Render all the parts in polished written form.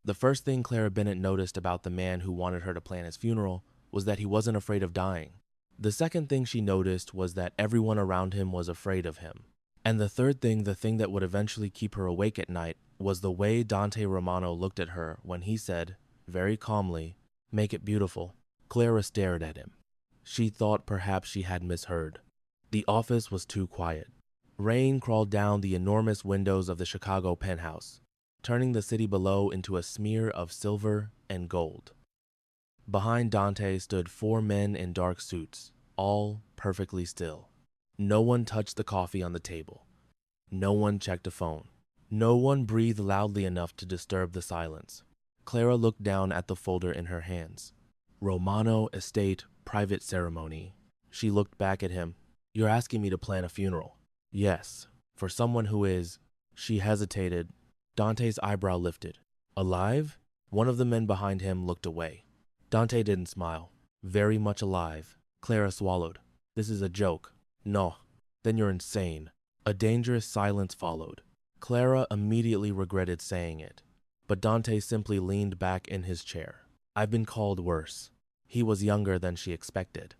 The first thing Clara Bennett noticed about the man who wanted her to plan his funeral was that he wasn't afraid of dying. The second thing she noticed was that everyone around him was afraid of him. And the third thing, the thing that would eventually keep her awake at night, was the way Dante Romano looked at her when he said, very calmly, "Make it beautiful." Clara stared at him. She thought perhaps she had misheard. The office was too quiet. Rain crawled down the enormous windows of the Chicago penthouse, turning the city below into a smear of silver and gold. Behind Dante stood 4 men in dark suits, all perfectly still. No one touched the coffee on the table. No one checked a phone. No one breathed loudly enough to disturb the silence. Clara looked down at the folder in her hands. Romano Estate Private Ceremony. She looked back at him. "You're asking me to plan a funeral?" "Yes, for someone who is..." She hesitated. Dante's eyebrow lifted. "Alive?" One of the men behind him looked away. Dante didn't smile. "Very much alive." Clara swallowed. "This is a joke." "No." "Then you're insane." A dangerous silence followed. Clara immediately regretted saying it, but Dante simply leaned back in his chair. "I've been called worse." He was younger than she expected.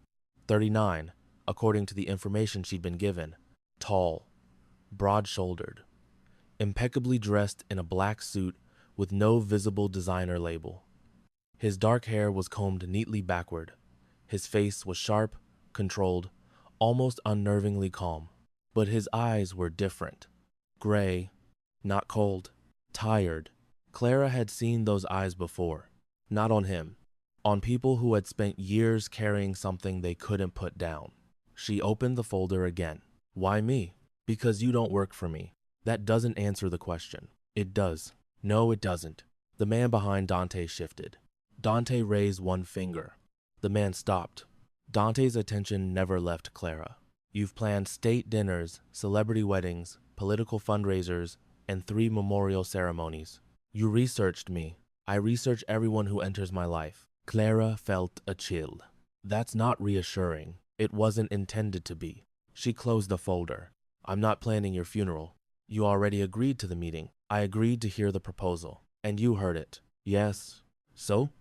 39, according to the information she'd been given. Tall, broad-shouldered, impeccably dressed in a black suit with no visible designer label. His dark hair was combed neatly backward. His face was sharp, controlled, almost unnervingly calm. But his eyes were different. Gray, not cold, tired. Clara had seen those eyes before. Not on him. On people who had spent years carrying something they couldn't put down. She opened the folder again. "Why me?" "Because you don't work for me." "That doesn't answer the question." "It does." "No, it doesn't." The man behind Dante shifted. Dante raised one finger. The man stopped. Dante's attention never left Clara. "You've planned state dinners, celebrity weddings, political fundraisers, and 3 memorial ceremonies. You researched me. I research everyone who enters my life." Clara felt a chill. That's not reassuring. It wasn't intended to be. She closed the folder. "I'm not planning your funeral. You already agreed to the meeting. I agreed to hear the proposal. And you heard it." "Yes." "So?"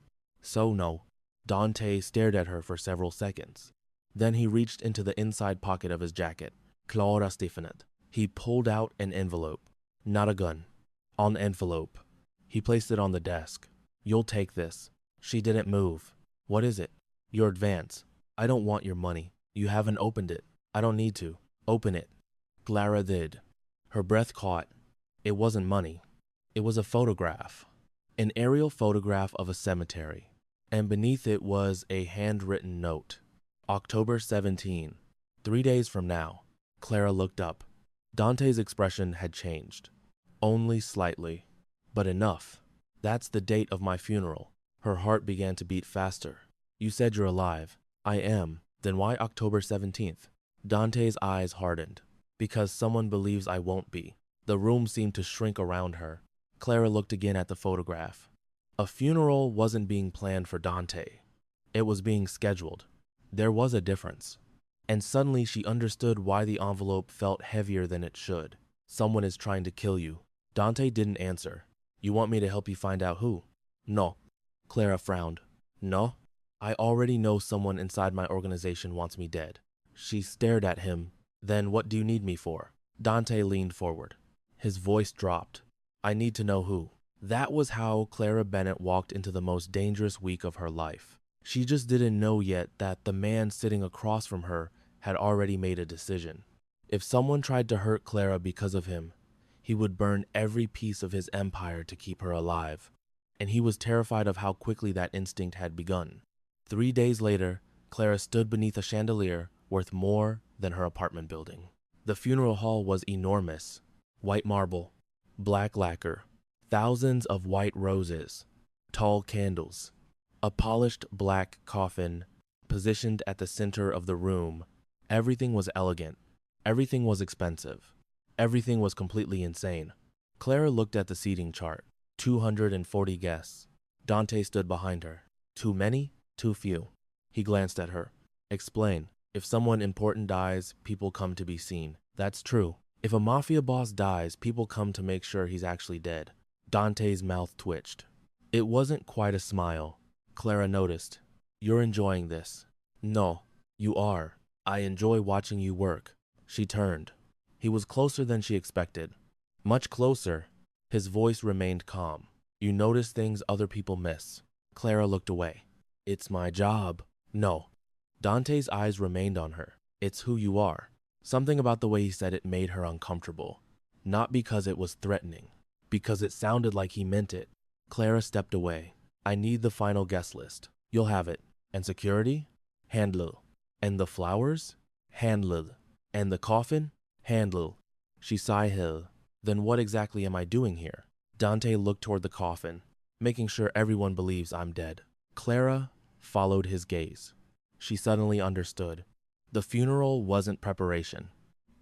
"So no." Dante stared at her for several seconds. Then he reached into the inside pocket of his jacket. Clara stiffened. He pulled out an envelope. Not a gun. An envelope. He placed it on the desk. "You'll take this." She didn't move. "What is it?" "Your advance." "I don't want your money. You haven't opened it." "I don't need to." "Open it." Clara did. Her breath caught. It wasn't money. It was a photograph. An aerial photograph of a cemetery. And beneath it was a handwritten note. October 17, 3 days from now. Clara looked up. Dante's expression had changed. Only slightly. But enough. "That's the date of my funeral." Her heart began to beat faster. "You said you're alive." "I am." "Then why October 17th? Dante's eyes hardened. "Because someone believes I won't be." The room seemed to shrink around her. Clara looked again at the photograph. A funeral wasn't being planned for Dante. It was being scheduled. There was a difference. And suddenly she understood why the envelope felt heavier than it should. "Someone is trying to kill you." Dante didn't answer. "You want me to help you find out who?" "No." Clara frowned. "No? I already know someone inside my organization wants me dead." She stared at him. "Then what do you need me for?" Dante leaned forward. His voice dropped. "I need to know who." That was how Clara Bennett walked into the most dangerous week of her life. She just didn't know yet that the man sitting across from her had already made a decision. If someone tried to hurt Clara because of him, he would burn every piece of his empire to keep her alive. And he was terrified of how quickly that instinct had begun. 3 days later, Clara stood beneath a chandelier worth more than her apartment building. The funeral hall was enormous. White marble, black lacquer, thousands of white roses, tall candles, a polished black coffin positioned at the center of the room. Everything was elegant. Everything was expensive. Everything was completely insane. Clara looked at the seating chart. 240 guests. Dante stood behind her. Too many? Too few. He glanced at her. "Explain. If someone important dies, people come to be seen." "That's true. If a mafia boss dies, people come to make sure he's actually dead." Dante's mouth twitched. It wasn't quite a smile. Clara noticed. You're enjoying this. No, you are. I enjoy watching you work. She turned. He was closer than she expected. Much closer. His voice remained calm. You notice things other people miss. Clara looked away. It's my job. No. Dante's eyes remained on her. It's who you are. Something about the way he said it made her uncomfortable. Not because it was threatening. Because it sounded like he meant it. Clara stepped away. I need the final guest list. You'll have it. And security? Handle. And the flowers? Handle. And the coffin? Handle. She sighed. Then what exactly am I doing here? Dante looked toward the coffin, making sure everyone believes I'm dead. Clara followed his gaze. She suddenly understood. The funeral wasn't preparation.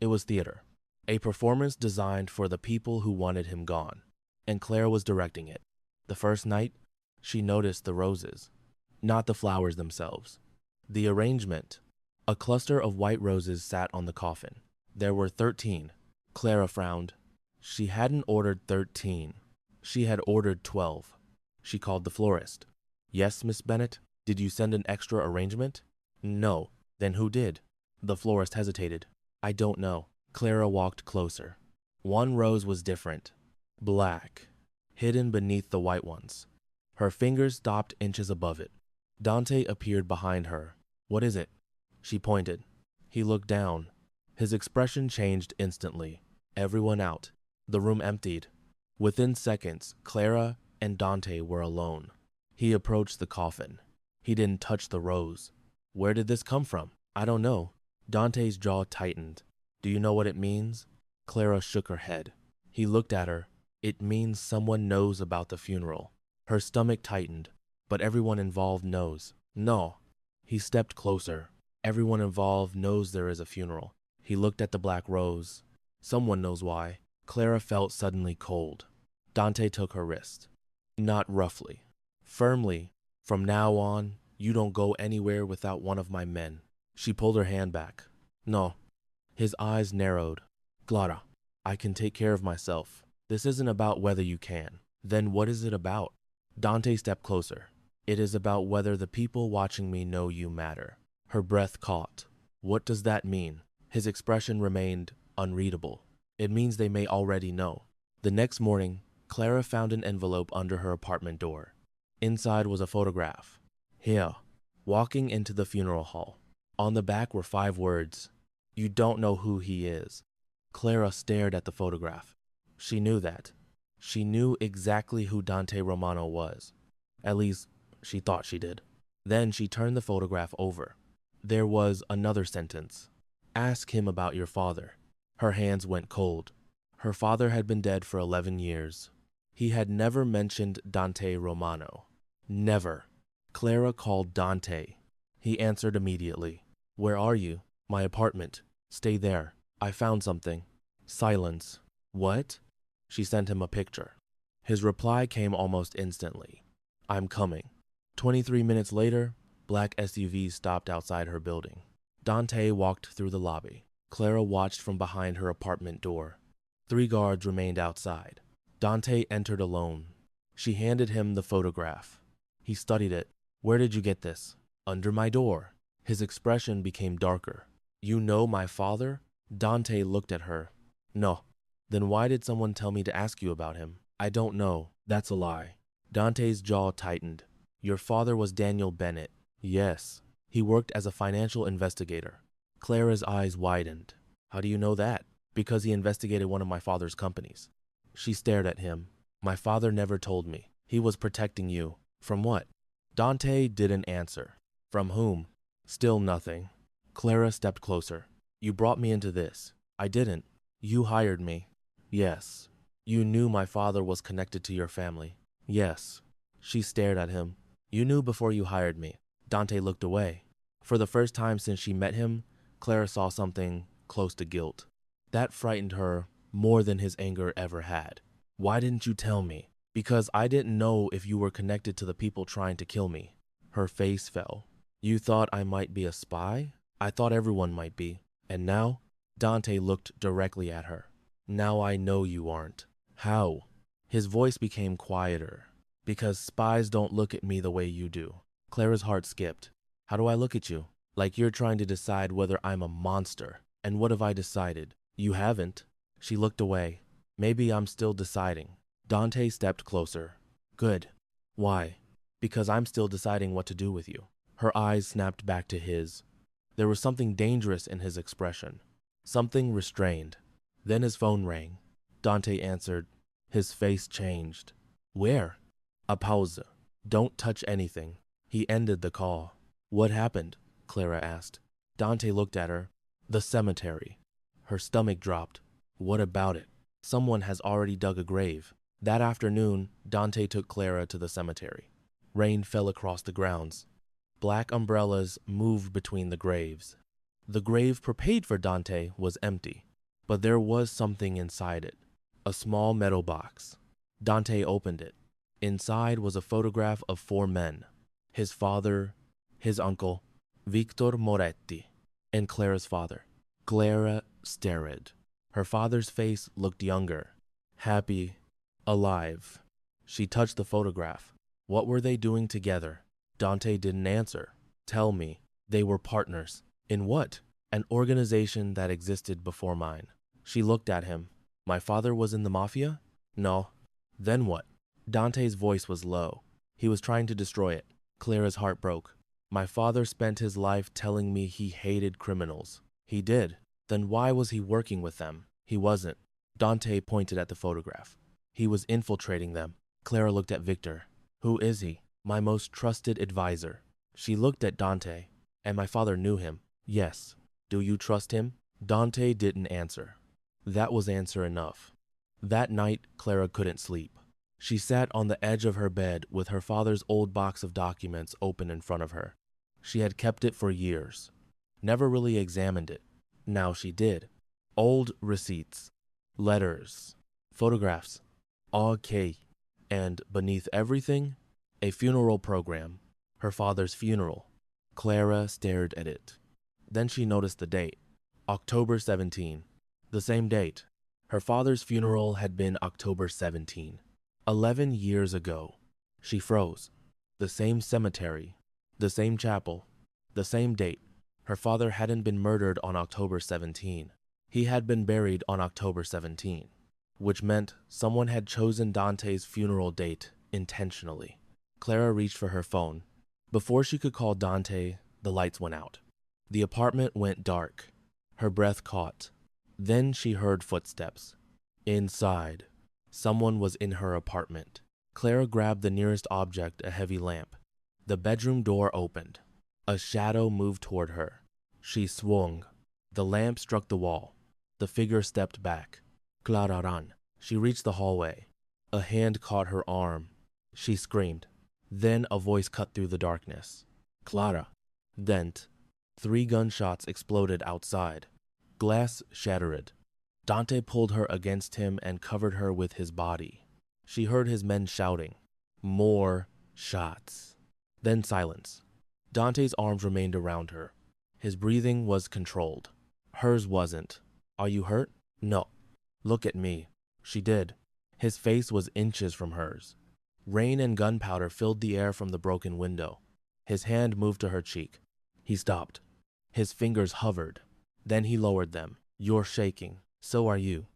It was theater. A performance designed for the people who wanted him gone. And Clara was directing it. The first night, she noticed the roses, not the flowers themselves. The arrangement. A cluster of white roses sat on the coffin. There were 13. Clara frowned. She hadn't ordered 13. She had ordered 12. She called the florist. Yes, Miss Bennett? Did you send an extra arrangement? No. Then who did? The florist hesitated. I don't know. Clara walked closer. One rose was different. Black. Hidden beneath the white ones. Her fingers stopped inches above it. Dante appeared behind her. What is it? She pointed. He looked down. His expression changed instantly. Everyone out. The room emptied. Within seconds, Clara and Dante were alone. He approached the coffin. He didn't touch the rose. Where did this come from? I don't know. Dante's jaw tightened. Do you know what it means? Clara shook her head. He looked at her. It means someone knows about the funeral. Her stomach tightened. But everyone involved knows. No. He stepped closer. Everyone involved knows there is a funeral. He looked at the black rose. Someone knows why. Clara felt suddenly cold. Dante took her wrist. Not roughly. Firmly. From now on, you don't go anywhere without one of my men. She pulled her hand back. No. His eyes narrowed. Clara, I can take care of myself. This isn't about whether you can. Then what is it about? Dante stepped closer. It is about whether the people watching me know you matter. Her breath caught. What does that mean? His expression remained unreadable. It means they may already know. The next morning, Clara found an envelope under her apartment door. Inside was a photograph. Here, walking into the funeral hall. On the back were 5 words. You don't know who he is. Clara stared at the photograph. She knew that. She knew exactly who Dante Romano was. At least, she thought she did. Then she turned the photograph over. There was another sentence. Ask him about your father. Her hands went cold. Her father had been dead for 11 years. He had never mentioned Dante Romano. Never. Clara called Dante. He answered immediately. Where are you? My apartment. Stay there. I found something. Silence. What? She sent him a picture. His reply came almost instantly. I'm coming. 23 minutes later, black SUVs stopped outside her building. Dante walked through the lobby. Clara watched from behind her apartment door. 3 guards remained outside. Dante entered alone. She handed him the photograph. He studied it. Where did you get this? Under my door. His expression became darker. You know my father? Dante looked at her. No. Then why did someone tell me to ask you about him? I don't know. That's a lie. Dante's jaw tightened. Your father was Daniel Bennett. Yes. He worked as a financial investigator. Clara's eyes widened. How do you know that? Because he investigated one of my father's companies. She stared at him. My father never told me. He was protecting you. From what? Dante didn't answer. From whom? Still nothing. Clara stepped closer. You brought me into this. I didn't. You hired me. Yes. You knew my father was connected to your family. Yes. She stared at him. You knew before you hired me. Dante looked away. For the first time since she met him, Clara saw something close to guilt. That frightened her more than his anger ever had. Why didn't you tell me? Because I didn't know if you were connected to the people trying to kill me. Her face fell. You thought I might be a spy? I thought everyone might be. And now? Dante looked directly at her. Now I know you aren't. How? His voice became quieter. Because spies don't look at me the way you do. Clara's heart skipped. How do I look at you? Like you're trying to decide whether I'm a monster. And what have I decided? You haven't. She looked away. Maybe I'm still deciding. Dante stepped closer. Good. Why? Because I'm still deciding what to do with you. Her eyes snapped back to his. There was something dangerous in his expression. Something restrained. Then his phone rang. Dante answered. His face changed. Where? A pause. Don't touch anything. He ended the call. What happened? Clara asked. Dante looked at her. The cemetery. Her stomach dropped. What about it? Someone has already dug a grave. That afternoon, Dante took Clara to the cemetery. Rain fell across the grounds. Black umbrellas moved between the graves. The grave prepared for Dante was empty, but there was something inside it. A small metal box. Dante opened it. Inside was a photograph of 4 men. His father, his uncle, Victor Moretti, and Clara's father. Clara stared. Her father's face looked younger, happy, alive. She touched the photograph. What were they doing together? Dante didn't answer. Tell me. They were partners. In what? An organization that existed before mine. She looked at him. My father was in the Mafia? No. Then what? Dante's voice was low. He was trying to destroy it. Clara's heart broke. My father spent his life telling me he hated criminals. He did. Then why was he working with them? He wasn't. Dante pointed at the photograph. He was infiltrating them. Clara looked at Victor. Who is he? My most trusted advisor. She looked at Dante. And my father knew him. Yes. Do you trust him? Dante didn't answer. That was answer enough. That night, Clara couldn't sleep. She sat on the edge of her bed with her father's old box of documents open in front of her. She had kept it for years. Never really examined it. Now she did. Old receipts, letters, photographs, all key. And beneath everything, a funeral program. Her father's funeral. Clara stared at it. Then she noticed the date. October 17. The same date. Her father's funeral had been October 17. 11 years ago. She froze. The same cemetery. The same chapel. The same date. Her father hadn't been murdered on October 17. He had been buried on October 17, which meant someone had chosen Dante's funeral date intentionally. Clara reached for her phone. Before she could call Dante, the lights went out. The apartment went dark. Her breath caught. Then she heard footsteps. Inside. Someone was in her apartment. Clara grabbed the nearest object, a heavy lamp. The bedroom door opened. A shadow moved toward her. She swung. The lamp struck the wall. The figure stepped back. Clara ran. She reached the hallway. A hand caught her arm. She screamed. Then a voice cut through the darkness. Clara. Dent. 3 gunshots exploded outside. Glass shattered. Dante pulled her against him and covered her with his body. She heard his men shouting. More shots. Then silence. Dante's arms remained around her. His breathing was controlled. Hers wasn't. Are you hurt? No. Look at me. She did. His face was inches from hers. Rain and gunpowder filled the air from the broken window. His hand moved to her cheek. He stopped. His fingers hovered. Then he lowered them. You're shaking. So are you.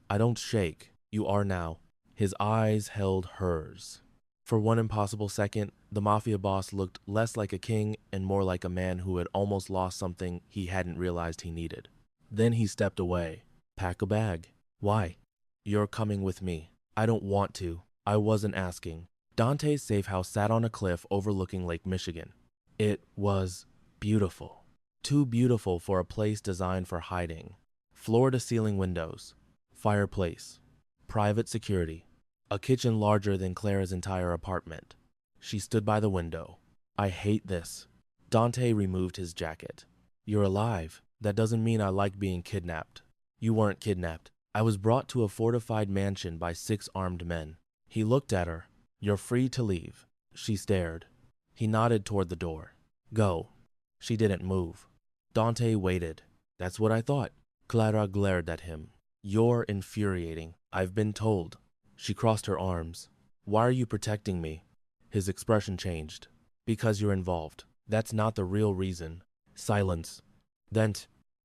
I don't shake. You are now. His eyes held hers. For one impossible second, the Mafia boss looked less like a king and more like a man who had almost lost something he hadn't realized he needed. Then he stepped away. Pack a bag. Why? You're coming with me. I don't want to. I wasn't asking. Dante's safe house sat on a cliff overlooking Lake Michigan. It was beautiful. Too beautiful for a place designed for hiding. Floor-to-ceiling windows. Fireplace. Private security. A kitchen larger than Clara's entire apartment. She stood by the window. I hate this. Dante removed his jacket. You're alive. That doesn't mean I like being kidnapped. You weren't kidnapped. I was brought to a fortified mansion by 6 armed men. He looked at her. You're free to leave. She stared. He nodded toward the door. Go. She didn't move. Dante waited. That's what I thought. Clara glared at him. You're infuriating. I've been told. She crossed her arms. Why are you protecting me? His expression changed. Because you're involved. That's not the real reason. Silence. Then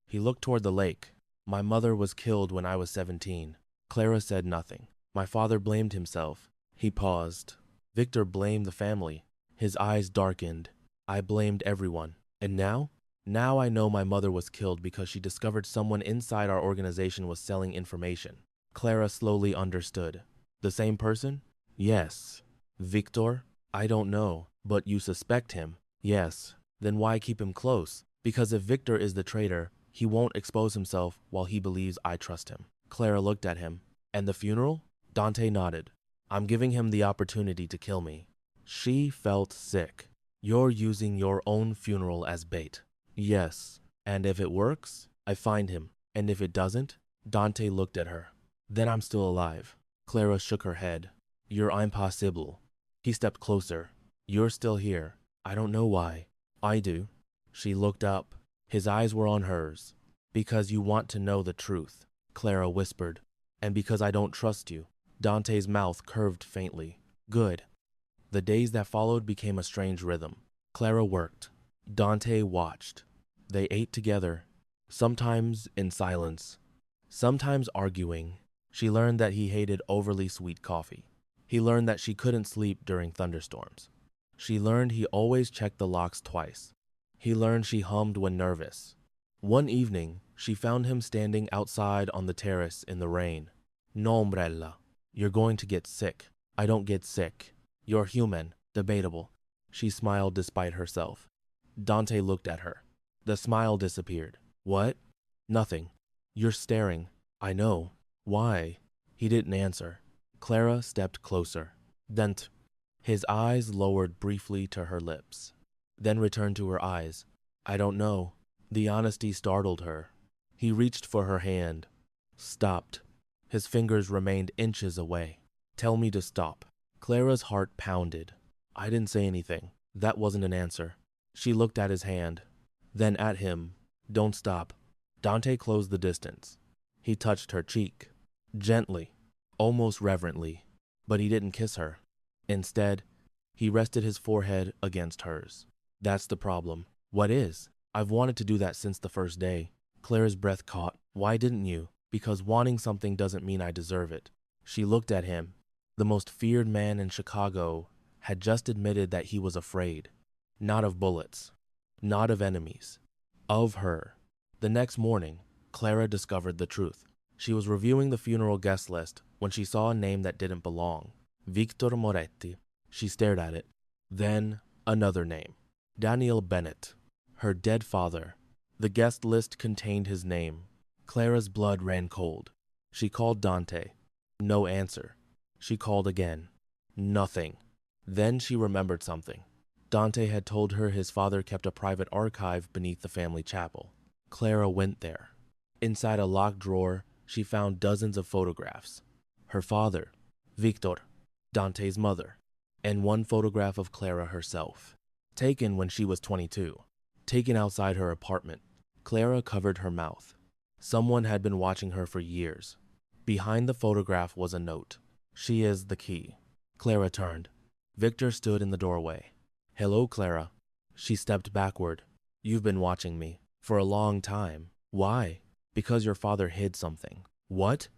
he looked toward the lake. My mother was killed when I was 17. Clara said nothing. My father blamed himself. He paused. Victor blamed the family. His eyes darkened. I blamed everyone. And now? Now I know my mother was killed because she discovered someone inside our organization was selling information. Clara slowly understood. The same person? Yes. Victor? I don't know, but you suspect him? Yes. Then why keep him close? Because if Victor is the traitor, he won't expose himself while he believes I trust him. Clara looked at him. And the funeral? Dante nodded. I'm giving him the opportunity to kill me. She felt sick. You're using your own funeral as bait. Yes. And if it works, I find him. And if it doesn't? Dante looked at her. Then I'm still alive. Clara shook her head. You're impossible. He stepped closer. You're still here. I don't know why. I do. She looked up. His eyes were on hers. Because you want to know the truth, Clara whispered. And because I don't trust you. Dante's mouth curved faintly. Good. The days that followed became a strange rhythm. Clara worked. Dante watched. They ate together, sometimes in silence, sometimes arguing. She learned that he hated overly sweet coffee. He learned that she couldn't sleep during thunderstorms. She learned he always checked the locks twice. He learned she hummed when nervous. One evening, she found him standing outside on the terrace in the rain. No umbrella. You're going to get sick. I don't get sick. You're human. Debatable. She smiled despite herself. Dante looked at her. The smile disappeared. What? Nothing. You're staring. I know. Why? He didn't answer. Clara stepped closer. Then his eyes lowered briefly to her lips, then returned to her eyes. I don't know. The honesty startled her. He reached for her hand. Stopped. His fingers remained inches away. Tell me to stop. Clara's heart pounded. I didn't say anything. That wasn't an answer. She looked at his hand, then at him. Don't stop. Dante closed the distance. He touched her cheek. Gently, almost reverently, but he didn't kiss her. Instead, he rested his forehead against hers. That's the problem. What is? I've wanted to do that since the first day. Clara's breath caught. Why didn't you? Because wanting something doesn't mean I deserve it. She looked at him. The most feared man in Chicago had just admitted that he was afraid. Not of bullets. Not of enemies. Of her. The next morning, Clara discovered the truth. She was reviewing the funeral guest list when she saw a name that didn't belong. Victor Moretti. She stared at it. Then, another name. Daniel Bennett. Her dead father. The guest list contained his name. Clara's blood ran cold. She called Dante. No answer. She called again. Nothing. Then she remembered something. Dante had told her his father kept a private archive beneath the family chapel. Clara went there. Inside a locked drawer, she found dozens of photographs. Her father, Victor, Dante's mother, and one photograph of Clara herself, taken when she was 22, taken outside her apartment. Clara covered her mouth. Someone had been watching her for years. Behind the photograph was a note. She is the key. Clara turned. Victor stood in the doorway. Hello, Clara. She stepped backward. You've been watching me. For a long time. Why? Because your father hid something. What?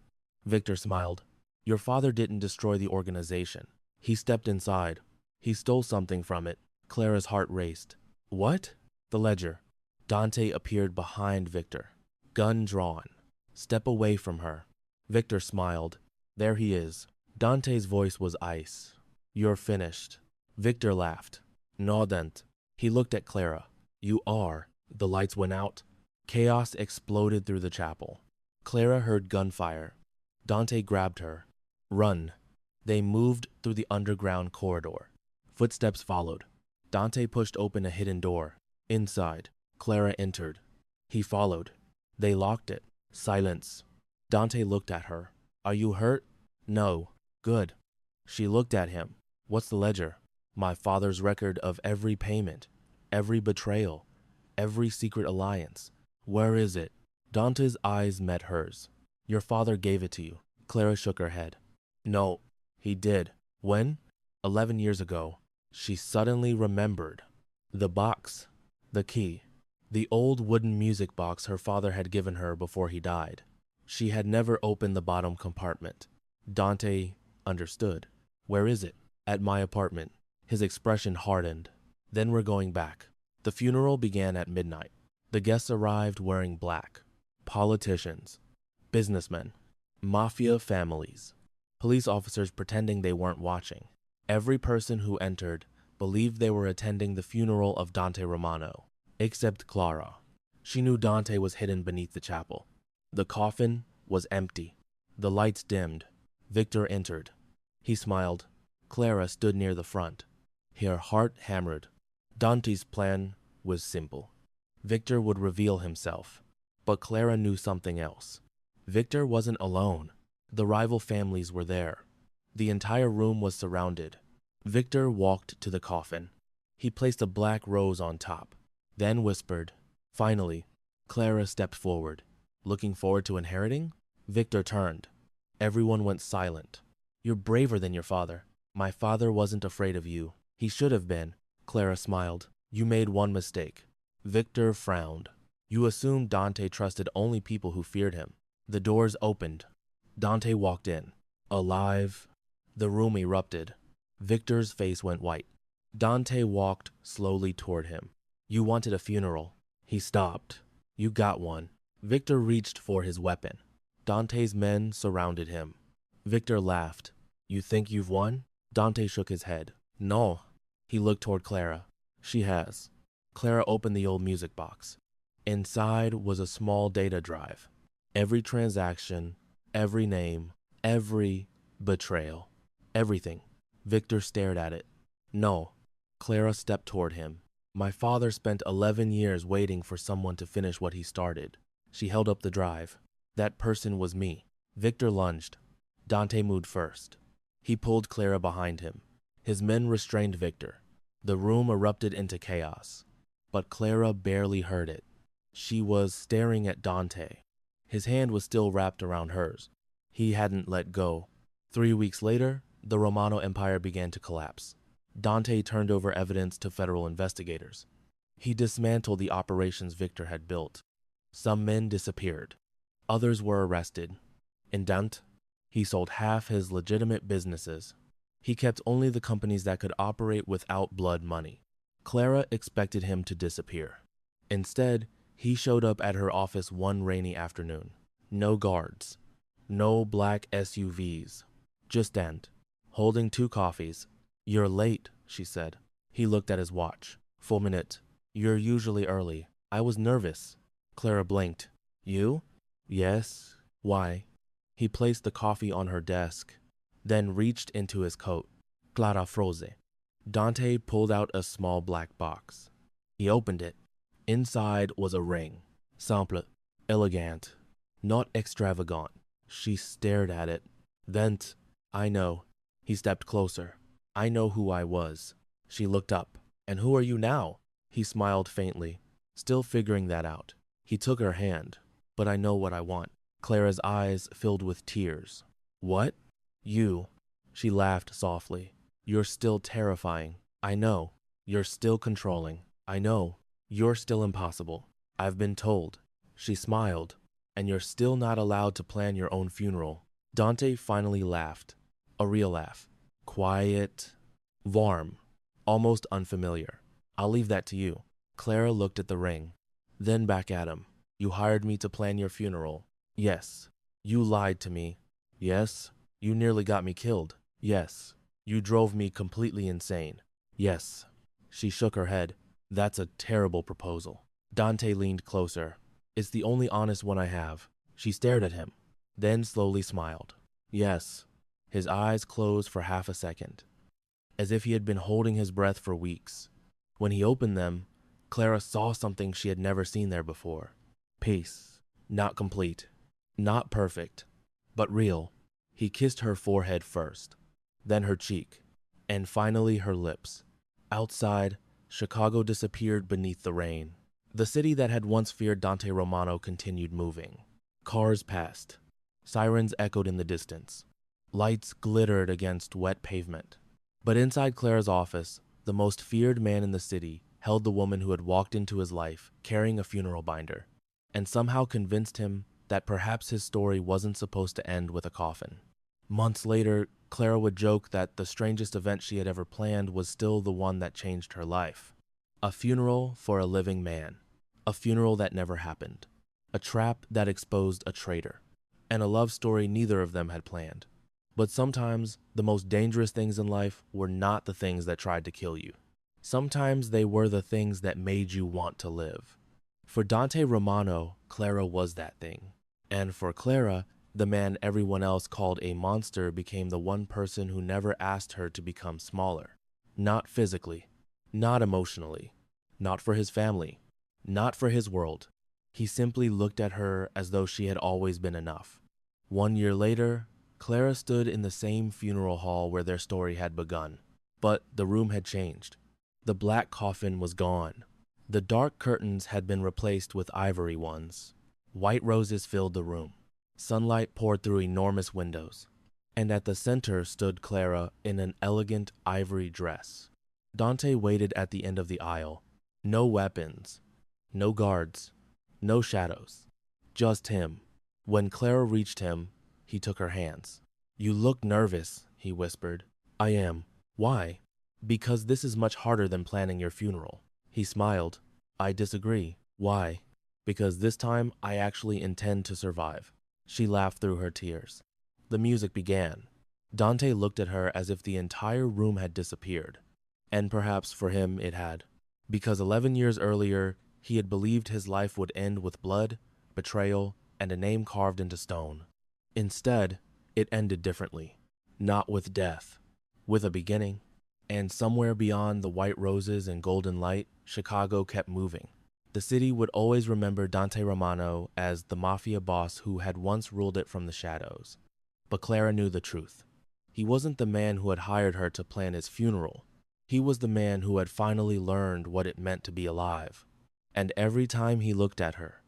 Victor smiled. Your father didn't destroy the organization. He stepped inside. He stole something from it. Clara's heart raced. What? The ledger. Dante appeared behind Victor. Gun drawn. Step away from her. Victor smiled. There he is. Dante's voice was ice. You're finished. Victor laughed. No, Dante. He looked at Clara. You are. The lights went out. Chaos exploded through the chapel. Clara heard gunfire. Dante grabbed her. Run. They moved through the underground corridor. Footsteps followed. Dante pushed open a hidden door. Inside, Clara entered. He followed. They locked it. Silence. Dante looked at her. Are you hurt? No. Good. She looked at him. What's the ledger? My father's record of every payment, every betrayal, every secret alliance. Where is it? Dante's eyes met hers. Your father gave it to you. Clara shook her head. No, he did. When? 11 years ago. She suddenly remembered. The box. The key. The old wooden music box her father had given her before he died. She had never opened the bottom compartment. Dante understood. Where is it? At my apartment. His expression hardened. Then we're going back. The funeral began at midnight. The guests arrived wearing black. Politicians. Businessmen. Mafia families. Police officers pretending they weren't watching. Every person who entered believed they were attending the funeral of Dante Romano, except Clara. She knew Dante was hidden beneath the chapel. The coffin was empty. The lights dimmed. Victor entered. He smiled. Clara stood near the front. Her heart hammered. Dante's plan was simple. Victor would reveal himself. But Clara knew something else. Victor wasn't alone. The rival families were there. The entire room was surrounded. Victor walked to the coffin. He placed a black rose on top, then whispered. Finally, Clara stepped forward. Looking forward to inheriting? Victor turned. Everyone went silent. You're braver than your father. My father wasn't afraid of you. He should have been. Clara smiled. You made one mistake. Victor frowned. You assumed Dante trusted only people who feared him. The doors opened. Dante walked in. Alive. The room erupted. Victor's face went white. Dante walked slowly toward him. You wanted a funeral. He stopped. You got one. Victor reached for his weapon. Dante's men surrounded him. Victor laughed. You think you've won? Dante shook his head. No. He looked toward Clara. She has. Clara opened the old music box. Inside was a small data drive. Every transaction, every name, every betrayal. Everything. Victor stared at it. No. Clara stepped toward him. My father spent 11 years waiting for someone to finish what he started. She held up the drive. That person was me. Victor lunged. Dante moved first. He pulled Clara behind him. His men restrained Victor. The room erupted into chaos. But Clara barely heard it. She was staring at Dante. His hand was still wrapped around hers. He hadn't let go. 3 weeks later, the Romano Empire began to collapse. Dante turned over evidence to federal investigators. He dismantled the operations Victor had built. Some men disappeared. Others were arrested. In Dante, he sold half his legitimate businesses. He kept only the companies that could operate without blood money. Clara expected him to disappear. Instead, he showed up at her office one rainy afternoon. No guards. No black SUVs. Just Dante, holding 2 coffees. You're late, she said. He looked at his watch. 4 minutes. You're usually early. I was nervous. Clara blinked. You? Yes. Why? He placed the coffee on her desk, then reached into his coat. Clara froze. Dante pulled out a small black box. He opened it. Inside was a ring. Simple, elegant, not extravagant. She stared at it. Then, I know. He stepped closer. I know who I was. She looked up. And who are you now? He smiled faintly, still figuring that out. He took her hand. But I know what I want. Clara's eyes filled with tears. What? You. She laughed softly. You're still terrifying. I know. You're still controlling. I know. You're still impossible. I've been told. She smiled. And you're still not allowed to plan your own funeral. Dante finally laughed. A real laugh. Quiet. Warm. Almost unfamiliar. I'll leave that to you. Clara looked at the ring. Then back at him. You hired me to plan your funeral. Yes. You lied to me. Yes. You nearly got me killed. Yes. You drove me completely insane. Yes. She shook her head. That's a terrible proposal. Dante leaned closer. It's the only honest one I have. She stared at him, then slowly smiled. Yes. His eyes closed for half a second, as if he had been holding his breath for weeks. When he opened them, Clara saw something she had never seen there before. Peace. Not complete. Not perfect. But real. He kissed her forehead first, then her cheek, and finally her lips. Outside, Chicago disappeared beneath the rain. The city that had once feared Dante Romano continued moving. Cars passed. Sirens echoed in the distance. Lights glittered against wet pavement. But inside Clara's office, the most feared man in the city held the woman who had walked into his life carrying a funeral binder, and somehow convinced him that perhaps his story wasn't supposed to end with a coffin. Months later, Clara would joke that the strangest event she had ever planned was still the one that changed her life. A funeral for a living man. A funeral that never happened. A trap that exposed a traitor. And a love story neither of them had planned. But sometimes, the most dangerous things in life were not the things that tried to kill you. Sometimes they were the things that made you want to live. For Dante Romano, Clara was that thing. And for Clara, the man everyone else called a monster became the one person who never asked her to become smaller. Not physically, not emotionally, not for his family, not for his world. He simply looked at her as though she had always been enough. 1 year later, Clara stood in the same funeral hall where their story had begun. But the room had changed. The black coffin was gone. The dark curtains had been replaced with ivory ones. White roses filled the room. Sunlight poured through enormous windows. And at the center stood Clara in an elegant ivory dress. Dante waited at the end of the aisle. No weapons. No guards. No shadows. Just him. When Clara reached him, he took her hands. "You look nervous," he whispered. "I am. Why?" "Because this is much harder than planning your funeral." He smiled. "I disagree." "Why?" "Because this time I actually intend to survive." She laughed through her tears. The music began. Dante looked at her as if the entire room had disappeared. And perhaps for him it had. Because 11 years earlier, he had believed his life would end with blood, betrayal, and a name carved into stone. Instead, it ended differently. Not with death. With a beginning. And somewhere beyond the white roses and golden light, Chicago kept moving. The city would always remember Dante Romano as the Mafia Boss who had once ruled it from the shadows. But Clara knew the truth. He wasn't the man who had hired her to plan his funeral. He was the man who had finally learned what it meant to be alive. And every time he looked at her,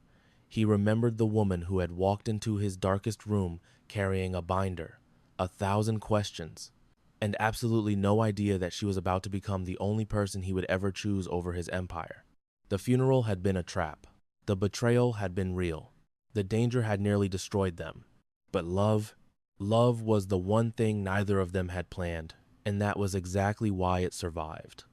he remembered the woman who had walked into his darkest room carrying a binder, 1,000 questions, and absolutely no idea that she was about to become the only person he would ever choose over his empire. The funeral had been a trap. The betrayal had been real. The danger had nearly destroyed them. But love was the one thing neither of them had planned, and that was exactly why it survived.